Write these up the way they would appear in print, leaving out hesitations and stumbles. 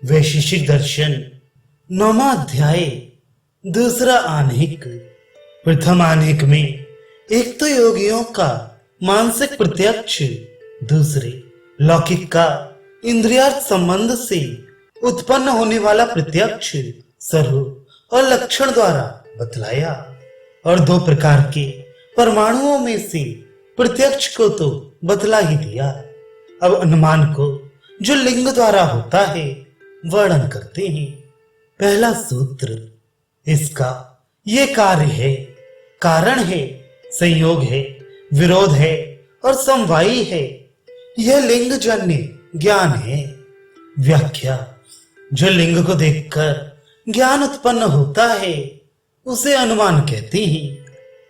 वैशेषिक दर्शन 9वां अध्याय। दूसरा आनेक। प्रथम आनेक में एक तो योगियों का मानसिक प्रत्यक्ष, दूसरे लौकिक का इंद्रियार्थ संबंध से उत्पन्न होने वाला प्रत्यक्ष स्वरूप और लक्षण द्वारा बतलाया, और दो प्रकार के परमाणुओं में से प्रत्यक्ष को तो बतला ही दिया। अब अनुमान को जो लिंग द्वारा होता है वर्णन करते हैं। पहला सूत्र, इसका ये कार्य है, कारण है, संयोग है, विरोध है और समवायी है। यह लिंग जन्य ज्ञान है। व्याख्या, जो लिंग को देखकर ज्ञान उत्पन्न होता है उसे अनुमान कहते हैं।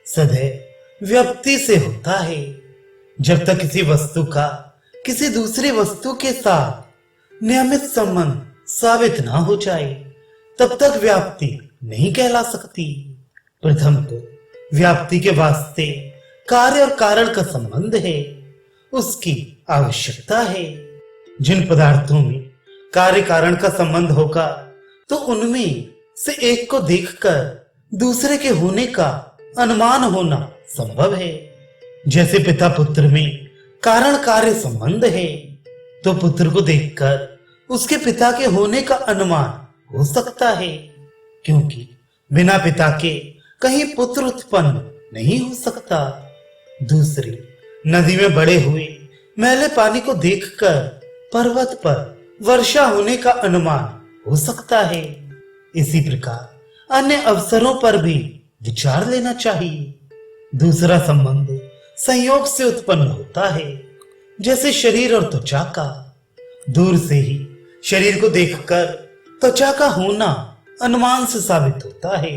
सदैव व्यक्ति से होता है। जब तक किसी वस्तु का किसी दूसरी वस्तु के साथ नियमित संबंध साबित ना हो जाए तब तक व्याप्ति नहीं कहला सकती। प्रथम तो व्याप्ति के वास्ते कार्य और कारण का संबंध है, उसकी आवश्यकता है। जिन पदार्थों में कार्य कारण का संबंध होगा तो उनमें से एक को देखकर दूसरे के होने का अनुमान होना संभव है। जैसे पिता पुत्र में कारण कार्य संबंध है तो पुत्र को देखकर उसके पिता के होने का अनुमान हो सकता है, क्योंकि बिना पिता के कहीं पुत्र उत्पन्न नहीं हो सकता। दूसरी, नदी में बड़े हुए मैले पानी को देखकर पर्वत पर वर्षा होने का अनुमान हो सकता है। इसी प्रकार अन्य अवसरों पर भी विचार लेना चाहिए। दूसरा संबंध संयोग से उत्पन्न होता है, जैसे शरीर और त्वचा का। दूर से ही शरीर को देखकर त्वचा का होना अनुमान से साबित होता है।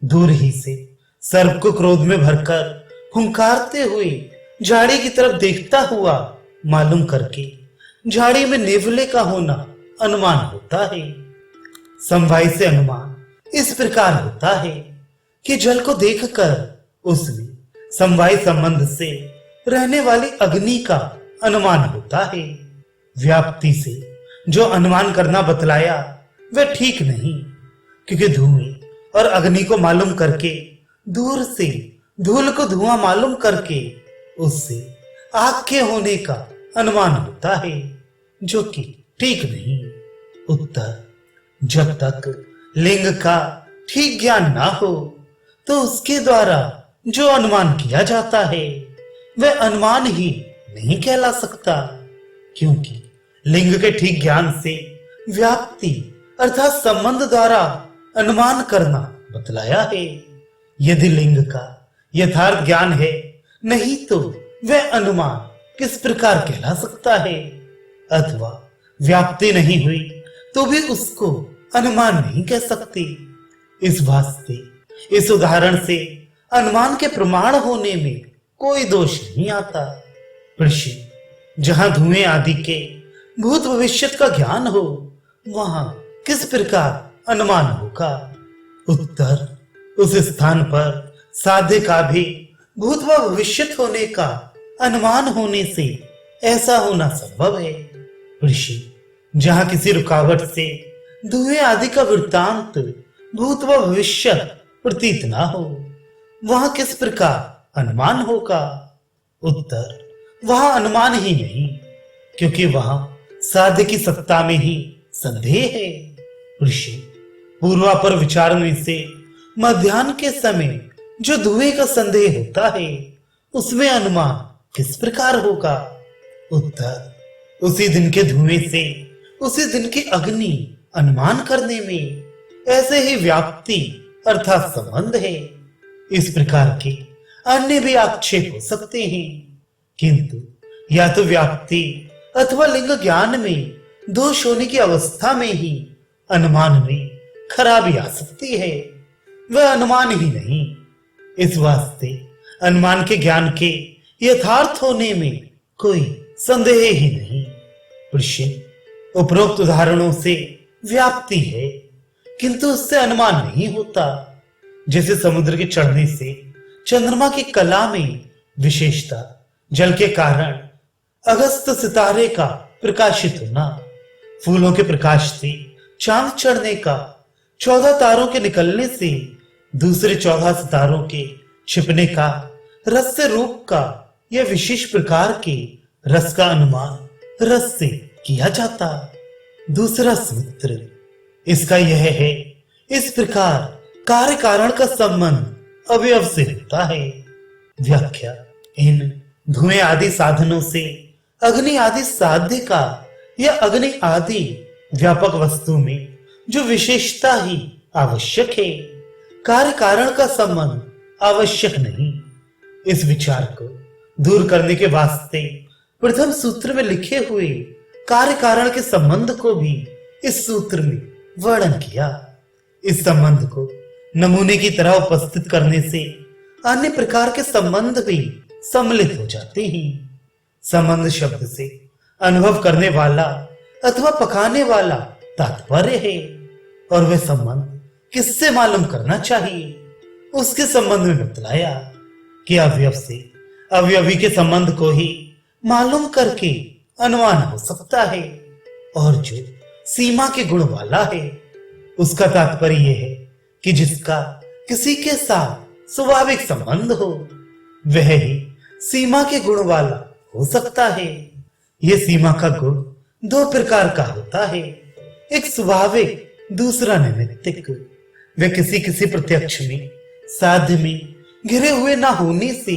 दूर ही से सर्प को क्रोध में भरकर हुंकारते हुए झाड़ी की तरफ देखता हुआ मालूम करके झाड़ी में नेवले का होना अनुमान होता है। समवाय से अनुमान इस प्रकार होता है कि जल को देखकर उसमें समवाय संबंध से रहने वाली अग्नि का अनुमान होता है। व्याप्ति से जो अनुमान करना बतलाया वह ठीक नहीं, क्योंकि धुएं और अग्नि को मालूम करके दूर से धूल को धुआं मालूम करके उससे आग के होने का अनुमान होता है, जो कि ठीक नहीं। उत्तर, जब तक लिंग का ठीक ज्ञान ना हो तो उसके द्वारा जो अनुमान किया जाता है वह अनुमान ही नहीं कहला सकता, क्योंकि लिंग के ठीक ज्ञान से व्याप्ति अर्थात संबंध द्वारा अनुमान करना बतलाया है। यदि लिंग का यथार्थ ज्ञान है नहीं तो वह अनुमान किस प्रकार कहला सकता है। अथवा व्याप्ति नहीं हुई तो भी उसको अनुमान नहीं कह सकती। इस वास्ते इस उदाहरण से अनुमान के प्रमाण होने में कोई दोष नहीं आता। प्रश्न, जहां धुएं आदि के भूत भविष्य का ज्ञान हो वहां किस प्रकार अनुमान होगा। उत्तर, उस स्थान पर साध्य का भी भूत व भविष्य होने का अनुमान होने से ऐसा होना संभव है। ऋषि, जहां किसी रुकावट से धुएं आदि का वृत्तांत भूत व भविष्य प्रतीत ना हो वहां किस प्रकार अनुमान होगा। उत्तर, वहां अनुमान ही नहीं, क्योंकि वहां साध्य की सत्ता में ही संदेह है। ऋषि, पूर्वापर विचारने से मध्याह्न के समय जो धुएं का संदेह होता है उसमें अनुमान किस प्रकार होगा। उत्तर, उसी दिन के धुएं से उसी दिन की अग्नि अनुमान करने में ऐसे ही व्याप्ति अर्थात संबंध है। इस प्रकार के अन्य भी आक्षेप हो सकते हैं, किंतु या तो व्याप्ति अथवा लिंग ज्ञान में दोष होने की अवस्था में ही अनुमान में खराबी आ सकती है, वह अनुमान ही नहीं। इस वास्ते अनुमान के ज्ञान के यथार्थ होने में कोई संदेह ही नहीं। प्रश्न, उपरोक्त उदाहरणों से व्याप्ति है किंतु उससे अनुमान नहीं होता। जैसे समुद्र के चढ़ने से चंद्रमा की कला में विशेषता जल के कारण अगस्त सितारे का प्रकाशित होना, फूलों के प्रकाश से चांद चढ़ने का, 14 तारों के निकलने से दूसरे 14 सितारों के छिपने का, रस से रूप का या विशेष प्रकार के रस का अनुमान रस से किया जाता। दूसरा सूत्र इसका यह है, इस प्रकार कार्य कारण का संबंध अवयव से होता है। व्याख्या, इन धुएं आदि साधनों से अग्नि आदि साध्य का या अग्नि आदि व्यापक वस्तु में जो विशेषता ही आवश्यक है, कार्य कारण का संबंध आवश्यक नहीं। इस विचार को दूर करने के वास्ते प्रथम सूत्र में लिखे हुए कार्य कारण के संबंध को भी इस सूत्र में वर्णन किया। इस संबंध को नमूने की तरह उपस्थित करने से अन्य प्रकार के संबंध भी सम्मिलित हो जाते हैं। संबंध शब्द से अनुभव करने वाला अथवा पकाने वाला तात्पर्य है, और वह संबंध किससे मालूम करना चाहिए उसके संबंध में बतलाया कि अवयव से अवयवी के संबंध को ही मालूम करके अनुमान हो सकता है, और जो सीमा के गुण वाला है उसका तात्पर्य यह है कि जिसका किसी के साथ स्वाभाविक संबंध हो वह ही सीमा के गुण वाला हो सकता है। यह सीमा का गुण दो प्रकार का होता है, एक स्वाभाविक, दूसरा नैमित्तिक। वे किसी किसी प्रत्यक्ष में, साध्य में घिरे हुए ना होने से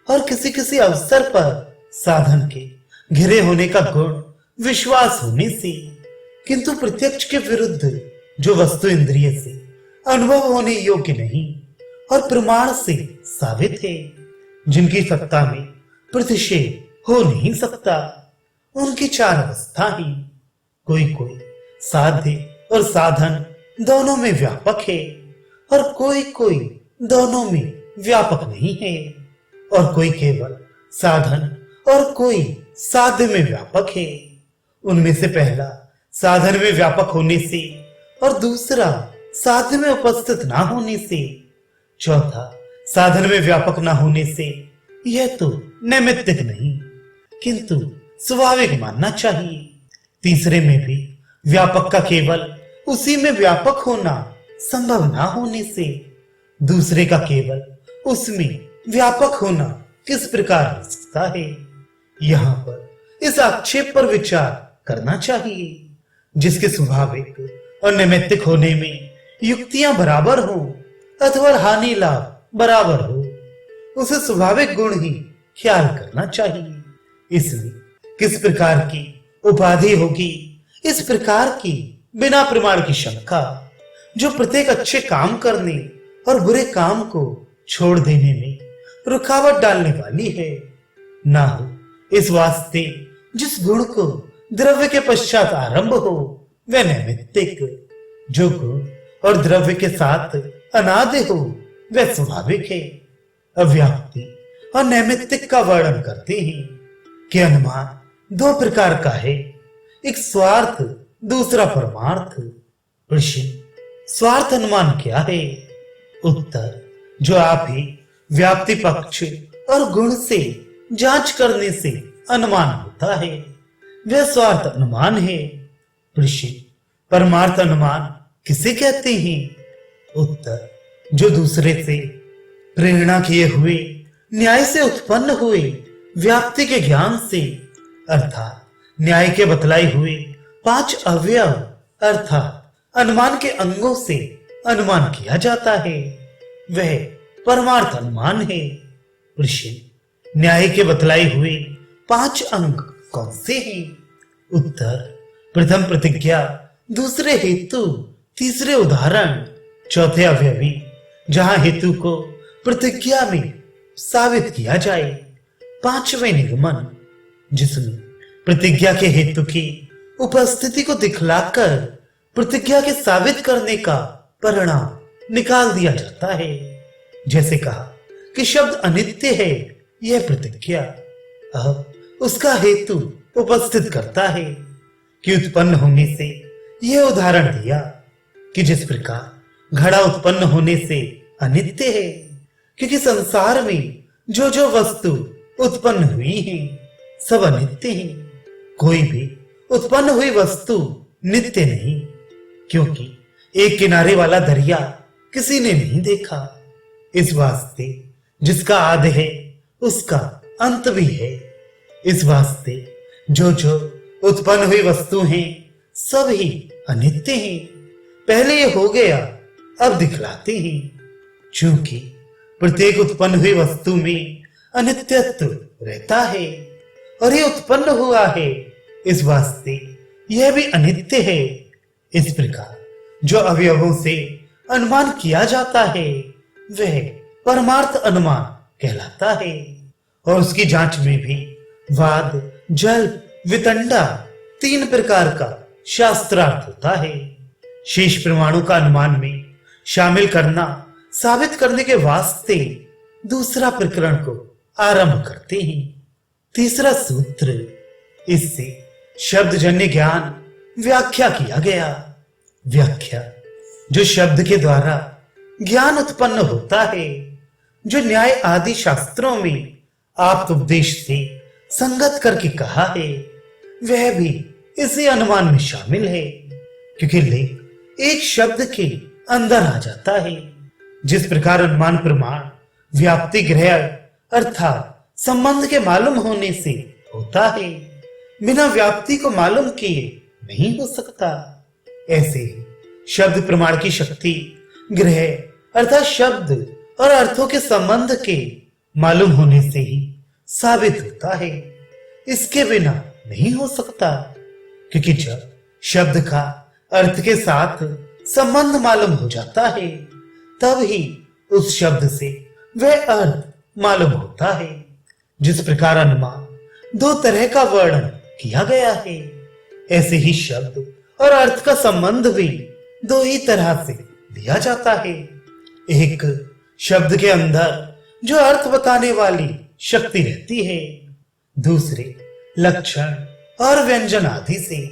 और किसी किसी अवसर पर साधन के घिरे होने का गुण विश्वास होने से, किंतु प्रत्यक्ष के विरुद्ध जो वस्तु इंद्रिय से अनुभव होने योग्य नहीं और प्रमाण से साबित है, जिनकी सत्ता में प्रतिषेध हो नहीं सकता, उनकी चार अवस्था ही। कोई कोई साध्य और साधन दोनों में व्यापक है, और कोई कोई दोनों में व्यापक नहीं है, और कोई केवल साधन और कोई साध्य में व्यापक है। उनमें से पहला साधन में व्यापक होने से और दूसरा साध्य में उपस्थित ना होने से, चौथा साधन में व्यापक ना होने से, यह तो नैमित्तिक नहीं किंतु स्वाभाविक मानना चाहिए। तीसरे में भी व्यापक का केवल उसी में व्यापक होना संभव ना होने से, दूसरे का केवल उसमें व्यापक होना किस प्रकार हो सकता है। यहाँ पर इस आक्षेप पर विचार करना चाहिए, जिसके स्वाभाविक और नैमित्तिक होने में युक्तियां बराबर हो अथवा हानि लाभ बराबर हो, उसे स्वाभाविक गुण ही ख्याल करना चाहिए। इसलिए किस प्रकार की उपाधि होगी, इस प्रकार की बिना प्रमाण की शंका जो प्रत्येक अच्छे काम करने और बुरे काम को छोड़ देने में रुकावट डालने वाली है, ना हो इस वास्ते जिस गुण को द्रव्य के पश्चात आरंभ हो वह नैमित्तिक, जो गुण और द्रव्य के साथ अनादि हो वह स्वाभाविक है। अव्याप्ति और नैमित्तिक का वर्णन करते हैं कि अनुमान दो प्रकार का है, एक स्वार्थ, दूसरा परमार्थ। प्रश्न, स्वार्थ अनुमान क्या है? उत्तर, जो आप ही व्याप्ति पक्ष और गुण से जांच करने से अनुमान होता है वह स्वार्थ अनुमान है। प्रश्न, परमार्थ अनुमान किसे कहते हैं? उत्तर, जो दूसरे से प्रेरणा किए हुए न्याय से उत्पन्न हुए व्याप्ति के ज्ञान से, अर्थात न्याय के बतलाए हुए 5 अवयव अर्थात अनुमान के अंगों से अनुमान किया जाता है, वह परमार्थ अनुमान है। प्रश्न, न्याय के बतलाए हुए 5 अंग कौन से हैं? उत्तर, प्रथम प्रतिज्ञा, दूसरे हेतु, तीसरे उदाहरण, चौथे अवयवी, जहां हेतु को प्रतिज्ञा में साबित किया जाए, पांचवें निगमन, जिसमें प्रतिज्ञा के हेतु की उपस्थिति को दिखलाकर प्रतिज्ञा के साबित करने का परिणाम निकाल दिया जाता है। जैसे कहा कि शब्द अनित्य है, यह प्रतिज्ञा अब उसका हेतु उपस्थित करता है कि उत्पन्न होने से यह उदाहरण दिया कि जिस प्रकार घड़ा उत्पन्न होने से अनित्य है, क्योंकि संसार में जो जो वस्तु उत्पन्न हुई है सब अनित्य है। कोई भी उत्पन्न हुई वस्तु नित्य नहीं, क्योंकि एक किनारे वाला दरिया किसी ने नहीं देखा। इस वास्ते जिसका आदि है उसका अंत भी है। इस वास्ते जो जो उत्पन्न हुई वस्तु हैं सब ही अनित्य हैं। पहले ये हो गया, अब दिखलाते हैं। चूंकि प्रत्येक उत्पन्न हुई वस्तु में अनित्यत्व रहता है और ये उत्पन्न हुआ है, इस वास्ते यह भी अनित्य है। इस प्रकार जो अवयवों से अनुमान किया जाता है वह परमार्थ अनुमान कहलाता है। और उसकी जांच में भी वाद, जल्प, वितंडा 3 प्रकार का शास्त्रार्थ होता है। शेष प्रमाणों का अनुमान में शामिल करना साबित करने के वास्ते दूसरा प्रकरण को आरंभ करते हैं। तीसरा सूत्र, इससे शब्दजन्य ज्ञान व्याख्या किया गया। व्याख्या जो शब्द के द्वारा ज्ञान उत्पन्न होता है, जो न्याय आदि शास्त्रों में आप उपदेश से संगत करके कहा है, वह भी इसी अनुमान में शामिल है। क्योंकि लिंग एक शब्द के अंदर आ जाता है। जिस प्रकार अनुमान प्रमाण व्याप्ति ग्रह अर्थात संबंध के मालूम होने से होता है, बिना व्याप्ति को मालूम किए नहीं हो सकता, ऐसे ही शब्द प्रमाण की शक्ति ग्रह अर्थात शब्द और अर्थों के संबंध के मालूम होने से ही साबित होता है। इसके बिना नहीं हो सकता, क्योंकि जब शब्द का अर्थ के साथ संबंध मालूम हो जाता है तब ही उस शब्द से वह अर्थ मालूम होता है। जिस प्रकार अनुमान 2 तरह का वर्णन किया गया है, ऐसे ही शब्द और अर्थ का संबंध भी 2 ही तरह से दिया जाता है। एक शब्द के अंदर जो अर्थ बताने वाली शक्ति रहती है, दूसरे लक्षण और व्यंजन आदि से।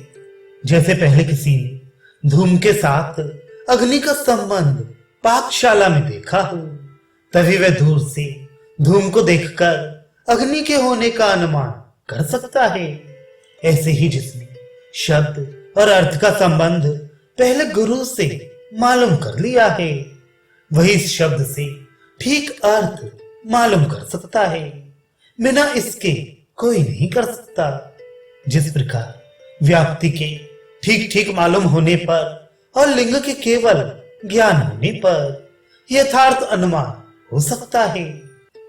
जैसे पहले किसी ने धूम के साथ अग्नि का संबंध पाकशाला में देखा हो, तभी वह दूर से धूम को देखकर अग्नि के होने का अनुमान कर सकता है। ऐसे ही जिसने शब्द और अर्थ का संबंध पहले गुरु से मालूम कर लिया है, वही इस शब्द से ठीक अर्थ मालूम कर सकता है। बिना इसके कोई नहीं कर सकता। जिस प्रकार व्याप्ति के ठीक ठीक मालूम होने पर और लिंग के केवल ज्ञान होने पर यथार्थ अनुमान हो सकता है,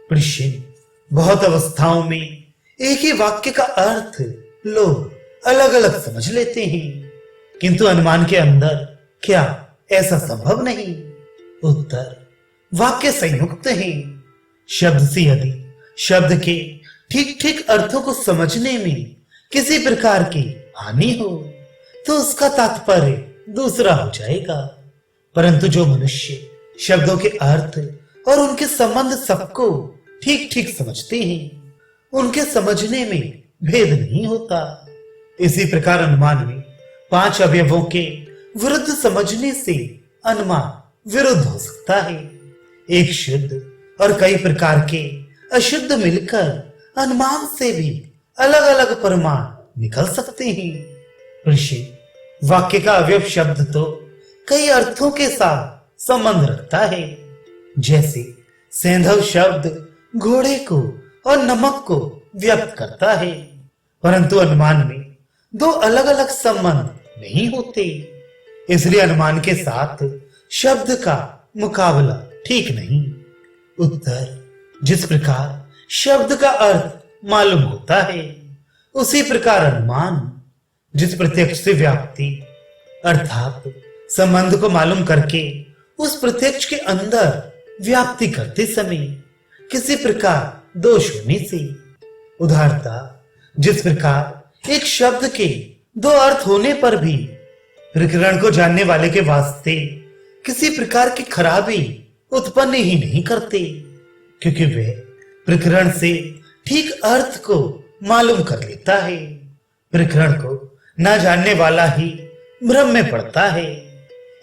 प्रश्न बहुत अवस्थाओं में एक ही वाक्य का अर्थ लोग अलग अलग समझ लेते हैं, किंतु अनुमान के अंदर क्या ऐसा संभव नहीं? उत्तर, वाक्य संयुक्त है। शब्द से यदि शब्द के ठीक ठीक अर्थों को समझने में किसी प्रकार की हानि हो तो उसका तात्पर्य दूसरा हो जाएगा। परंतु जो मनुष्य शब्दों के अर्थ और उनके संबंध सबको ठीक ठीक समझते हैं, उनके समझने में भेद नहीं होता। इसी प्रकार अनुमान में 5 अवयवों के विरुद्ध समझने से अनुमान विरुद्ध हो सकता है। एक शुद्ध और कई प्रकार के अशुद्ध मिलकर अनुमान से भी अलग अलग प्रमाण निकल सकते हैं। ऋषि वाक्य का अवयव शब्द तो कई अर्थों के साथ संबंध रखता है। जैसे सेंधव शब्द घोड़े को और नमक को व्यक्त करता है, परंतु अनुमान में 2 अलग अलग संबंध नहीं होते, इसलिए अनुमान के साथ शब्द का मुकाबला ठीक नहीं। उत्तर, जिस प्रकार शब्द का अर्थ मालूम होता है, उसी प्रकार अनुमान जिस प्रत्यक्ष से व्याप्ति अर्थात संबंध को मालूम करके उस प्रत्यक्ष के अंदर व्याप्ति करते समय किसी प्रकार दोष होने से, उदाहरता जिस प्रकार एक शब्द के 2 अर्थ होने पर भी प्रकरण को जानने वाले के वास्ते किसी प्रकार की खराबी उत्पन्न ही नहीं करते, क्योंकि वे प्रकरण से ठीक अर्थ को मालूम कर लेता है। प्रकरण को न जानने वाला ही भ्रम में पड़ता है।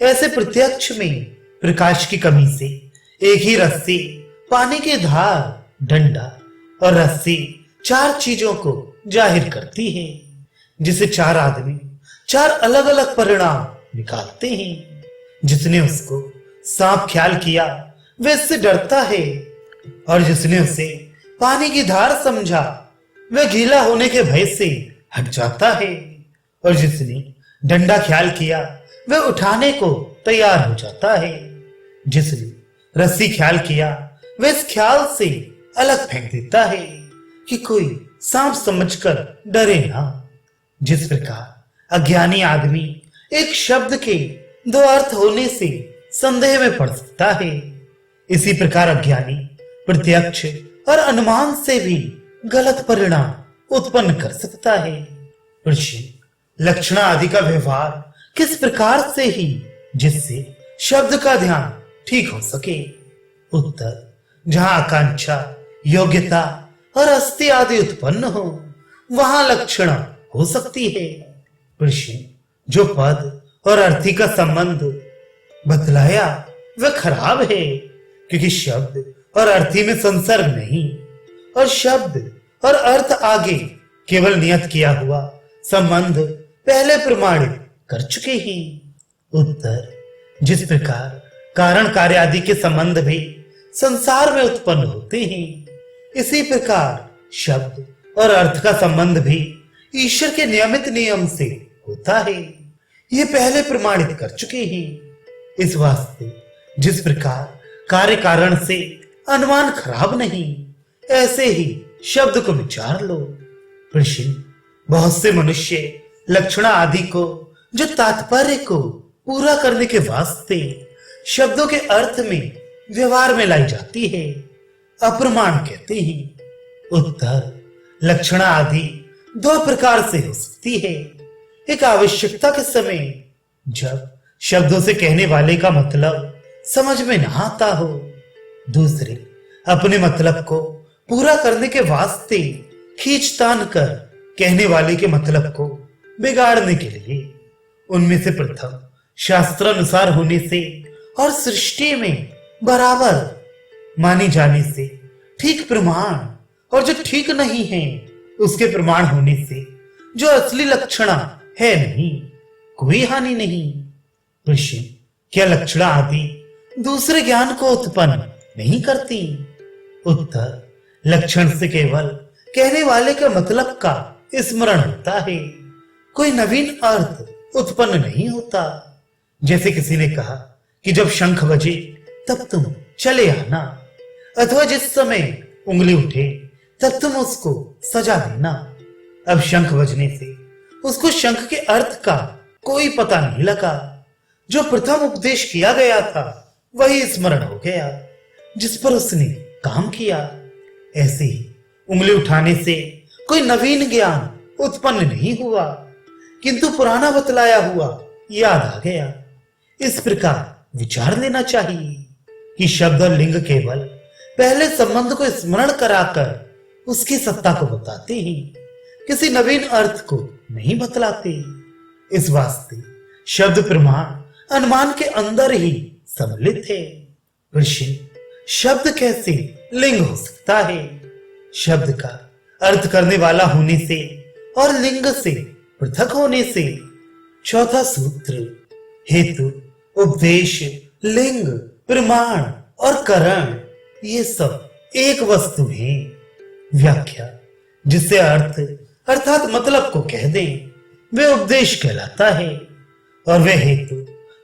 ऐसे प्रत्यक्ष में प्रकाश की कमी से एक ही रस्सी, पानी की धार, डंडा और रस्सी 4 चीजों को जाहिर करती है, जिसे 4 आदमी चार अलग अलग परिणाम निकालते हैं। जिसने उसको सांप ख्याल किया वह इससे डरता है, और जिसने उसे पानी की धार समझा वह गीला होने के भय से हट जाता है, और जिसने डंडा ख्याल किया वह उठाने को तैयार हो जाता है। जिसने रस्सी ख्याल किया वह इस ख्याल से अलग फेंक देता है कि कोई सांप समझकर डरे ना। जिस प्रकार अज्ञानी आदमी एक शब्द के दो अर्थ होने से संदेह में पड़ सकता है, इसी प्रकार अज्ञानी प्रत्यक्ष और अनुमान से भी गलत परिणाम उत्पन्न कर सकता है। प्रश्न, लक्षण आदि का व्यवहार किस प्रकार से ही जिससे शब्द का ध्यान ठीक हो सके? उत्तर, जहां आकांक्षा, योग्यता और अस्थि आदि उत्पन्न हो वहां लक्षण हो सकती है। प्रश्न, जो पद और अर्थी का संबंध बतलाया वह खराब है, क्योंकि शब्द और अर्थी में संसर्ग नहीं, और शब्द और अर्थ आगे केवल नियत किया हुआ संबंध पहले प्रमाणित कर चुके हैं। उत्तर, जिस प्रकार कारण कार्य आदि के संबंध भी संसार में उत्पन्न होते हैं, इसी प्रकार शब्द और अर्थ का संबंध भी ईश्वर के नियमित नियम से होता है। ये पहले प्रमाणित कर चुके हैं। इस वास्ते जिस प्रकार कार्य कारण से अनुमान खराब नहीं, ऐसे ही शब्द को विचार लो। प्रश्न, बहुत से मनुष्य लक्षण आदि को जो तात्पर्य को पूरा करने के वास्ते शब्दों के अर्थ में व्यवहार में लाई जाती है, अप्रमाण कहते हैं। उत्तर, लक्षण आदि दो प्रकार से हो सकती है। एक आवश्यकता के समय, जब शब्दों से कहने वाले का मतलब समझ में ना आता हो। दूसरे, अपने मतलब को पूरा करने के वास्ते खींचतान कर कहने वाले के मतलब को बिगाड़ने के लिए। उनमें से प्रथम शास्त्रानुसार होने से और सृष्टि में बराबर मानी जाने से ठीक प्रमाण, और जो ठीक नहीं है उसके प्रमाण होने से जो असली लक्षण है नहीं, कोई हानि नहीं। प्रश्न, क्या लक्षण आदि दूसरे ज्ञान को उत्पन्न नहीं करती? उत्तर, लक्षण से केवल कहने वाले के मतलब का स्मरण होता है, कोई नवीन अर्थ उत्पन्न नहीं होता। जैसे किसी ने कहा कि जब शंख बजे तब तुम चले आना, अथवा जिस समय उंगली उठे तब तुम उसको सजा देना। अब शंख बजने से उसको शंख के अर्थ का कोई पता नहीं लगा। जो प्रथम उपदेश किया गया था वही स्मरण हो गया जिस पर उसने काम किया। ऐसे ही उंगली उठाने से कोई नवीन ज्ञान उत्पन्न नहीं हुआ, किंतु पुराना बतलाया हुआ याद आ गया। इस प्रकार विचार लेना चाहिए कि शब्द और लिंग केवल पहले संबंध को स्मरण कराकर उसकी सत्ता को बताते हैं, किसी नवीन अर्थ को नहीं बतलाते। इस वास्ते शब्द प्रमाण अनुमान के अंदर ही सम्मिलित है। प्रश्न, शब्द कैसे लिंग हो सकता है? शब्द का अर्थ करने वाला होने से और लिंग से पृथक होने से। चौथा सूत्र, हेतु, उपदेश, लिंग, प्रमाण और करण, ये सब एक वस्तु है। व्याख्या, जिससे अर्थ अर्थात मतलब को कह दे वे उपदेश कहलाता है, और वे हेतु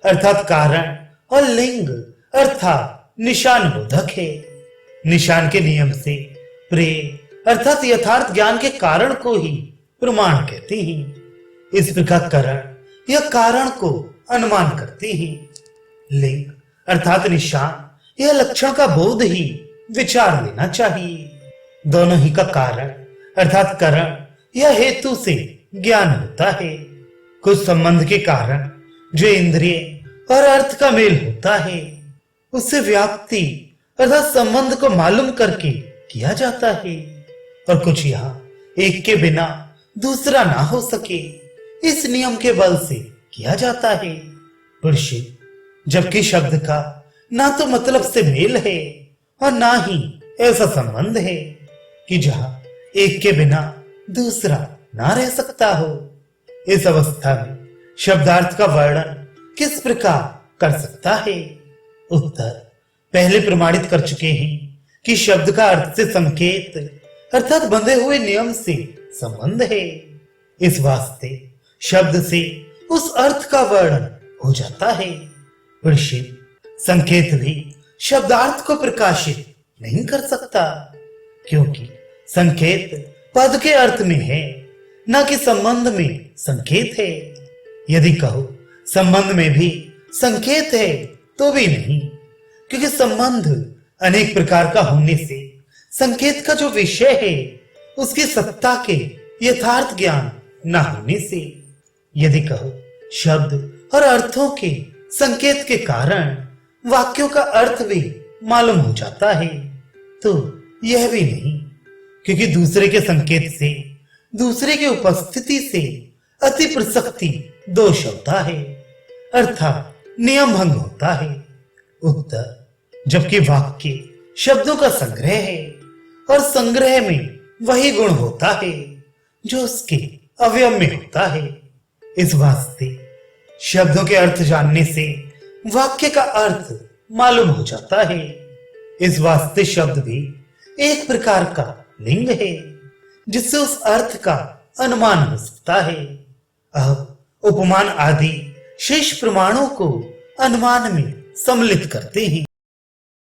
अर्थात कारण और लिंग अर्थात निशान बोधक है। निशान के नियम से प्रेम अर्थात यथार्थ ज्ञान के कारण को ही प्रमाण कहते हैं। इस प्रकार करण या कारण को अनुमान करते हैं। लिंग अर्थात निशान या लक्षण का बोध ही विचार लेना चाहिए। दोनों ही का कारण अर्थात करण या हेतु से ज्ञान होता है। कुछ संबंध के कारण जो इंद्रिय और अर्थ का मेल होता है उससे व्याप्ति अर्थात संबंध को मालूम करके किया जाता है, और कुछ यहाँ एक के बिना दूसरा ना हो सके इस नियम के बल से किया जाता है। पुरुष, जबकि शब्द का ना तो मतलब से मेल है और ना ही ऐसा संबंध है कि जहां एक के बिना दूसरा ना रह सकता हो। इस अवस्था में शब्दार्थ का वर्णन किस प्रकार कर सकता है? उत्तर पहले प्रमाणित कर चुके हैं कि शब्द का अर्थ से संकेत अर्थात बंधे हुए नियम से संबंध है। इस वास्ते शब्द से उस अर्थ का वर्णन हो जाता है। पर शिव संकेत भी शब्दार्थ को प्रकाशित नहीं कर सकता, क्योंकि संकेत पद के अर्थ में है, न कि संबंध में संकेत है। यदि कहो संबंध में भी संकेत है तो भी नहीं, क्योंकि संबंध अनेक प्रकार का होने से संकेत का जो विषय है उसकी सत्ता के यथार्थ ज्ञान न होने से। यदि कहो शब्द और अर्थों के संकेत के कारण वाक्यों का अर्थ भी मालूम हो जाता है, तो यह भी नहीं, क्योंकि दूसरे के संकेत से दूसरे की उपस्थिति से अति प्रसक्ति दोष होता है, अर्थात नियम भंग होता है। उत्तर जबकि वाक्य शब्दों का संग्रह है और संग्रह में वही गुण होता है जो उसके अवयव में होता है। इस वास्ते शब्दों के अर्थ जानने से वाक्य का अर्थ मालूम हो जाता है। इस वास्ते शब्द भी एक प्रकार का लिंग है जिससे उस अर्थ का अनुमान हो सकता है। अब उपमान आदि शेष प्रमाणों को अनुमान में सम्मिलित करते हैं।